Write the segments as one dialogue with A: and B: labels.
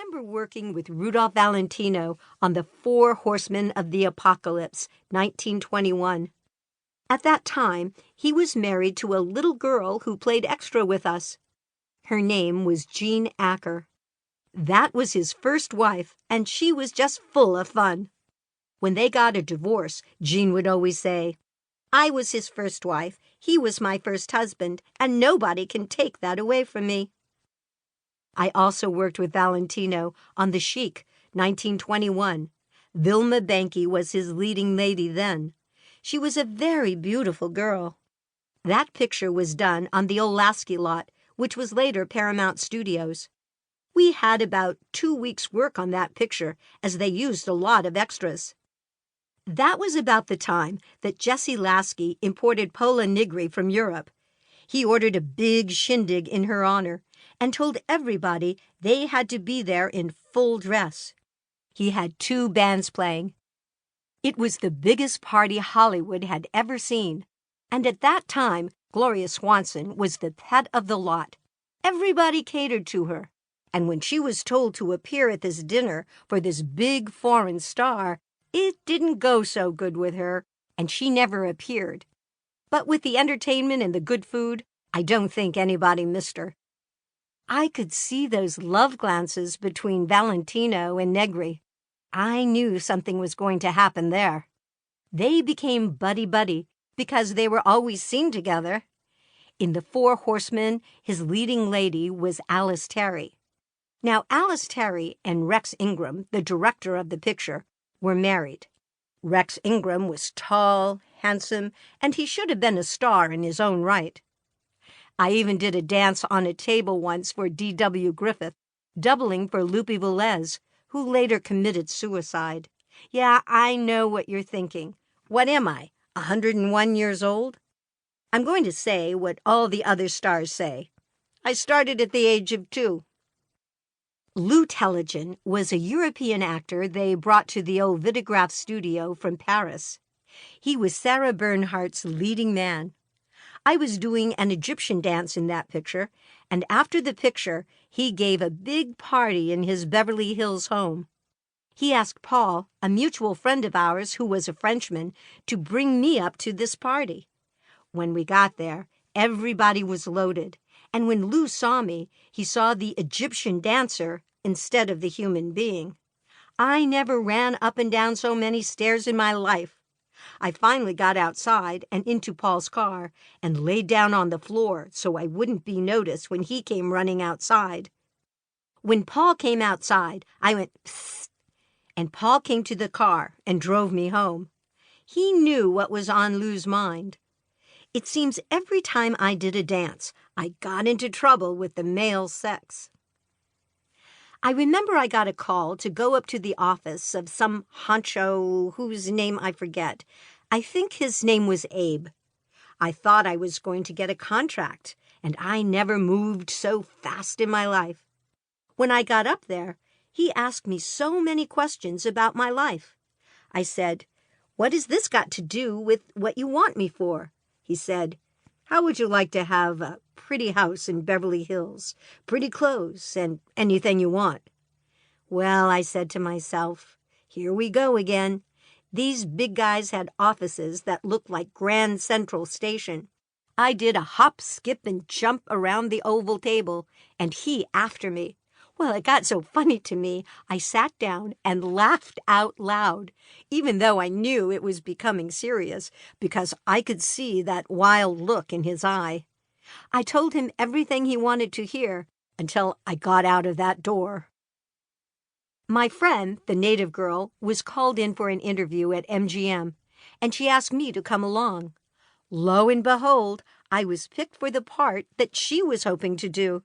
A: remember working with Rudolph Valentino on The Four Horsemen of the Apocalypse, 1921. At that time, he was married to a little girl who played extra with us. Her name was Jean Acker. That was his first wife, and she was just full of fun. When they got a divorce, Jean would always say, "I was his first wife, he was my first husband, and nobody can take that away from me." I also worked with Valentino on The Sheik, 1921. Vilma Banky was his leading lady then. She was a very beautiful girl. That picture was done on the old Lasky lot, which was later Paramount Studios. We had about 2 weeks' work on that picture, as they used a lot of extras. That was about the time that Jesse Lasky imported Pola Nigri from Europe. He ordered a big shindig in her honor and told everybody they had to be there in full dress. He had 2 bands playing. It was the biggest party Hollywood had ever seen, and at that time, Gloria Swanson was the pet of the lot. Everybody catered to her, and when she was told to appear at this dinner for this big foreign star, it didn't go so good with her, and she never appeared. But with the entertainment and the good food, I don't think anybody missed her. I could see those love glances between Valentino and Negri. I knew something was going to happen there. They became buddy-buddy because they were always seen together. In The Four Horsemen, his leading lady was Alice Terry. Now, Alice Terry and Rex Ingram, the director of the picture, were married. Rex Ingram was tall, handsome, and he should have been a star in his own right. I even did a dance on a table once for D.W. Griffith, doubling for Lupe Velez, who later committed suicide. Yeah, I know what you're thinking. What am I, 101 years old? I'm going to say what all the other stars say. I started at the age of 2. Lou Telligen was a European actor they brought to the old Vitagraph studio from Paris. He was Sarah Bernhardt's leading man. I was doing an Egyptian dance in that picture, and after the picture, he gave a big party in his Beverly Hills home. He asked Paul, a mutual friend of ours who was a Frenchman, to bring me up to this party. When we got there, everybody was loaded, and when Lou saw me, he saw the Egyptian dancer instead of the human being. I never ran up and down so many stairs in my life. I finally got outside and into Paul's car and laid down on the floor so I wouldn't be noticed when he came running outside. When Paul came outside, I went, "Psst," and Paul came to the car and drove me home. He knew what was on Lou's mind. It seems every time I did a dance, I got into trouble with the male sex. I remember I got a call to go up to the office of some honcho whose name I forget. I think his name was Abe. I thought I was going to get a contract, and I never moved so fast in my life. When I got up there, he asked me so many questions about my life. I said, "What has this got to do with what you want me for?" He said, "How would you like to have a pretty house in Beverly Hills, pretty clothes, and anything you want?" Well, I said to myself, here we go again. These big guys had offices that looked like Grand Central Station. I did a hop, skip, and jump around the oval table, and he after me. Well, it got so funny to me, I sat down and laughed out loud, even though I knew it was becoming serious, because I could see that wild look in his eye. I told him everything he wanted to hear until I got out of that door. My friend, the native girl, was called in for an interview at MGM, and she asked me to come along. Lo and behold, I was picked for the part that she was hoping to do.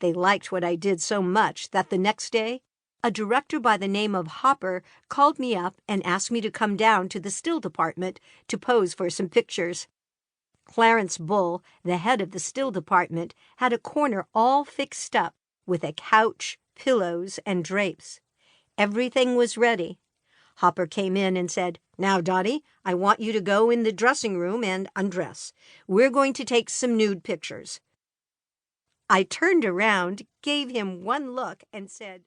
A: They liked what I did so much that the next day, a director by the name of Hopper called me up and asked me to come down to the still department to pose for some pictures. Clarence Bull, the head of the still department, had a corner all fixed up with a couch, pillows, and drapes. Everything was ready. Hopper came in and said, "Now, Dottie, I want you to go in the dressing room and undress. We're going to take some nude pictures." I turned around, gave him one look, and said,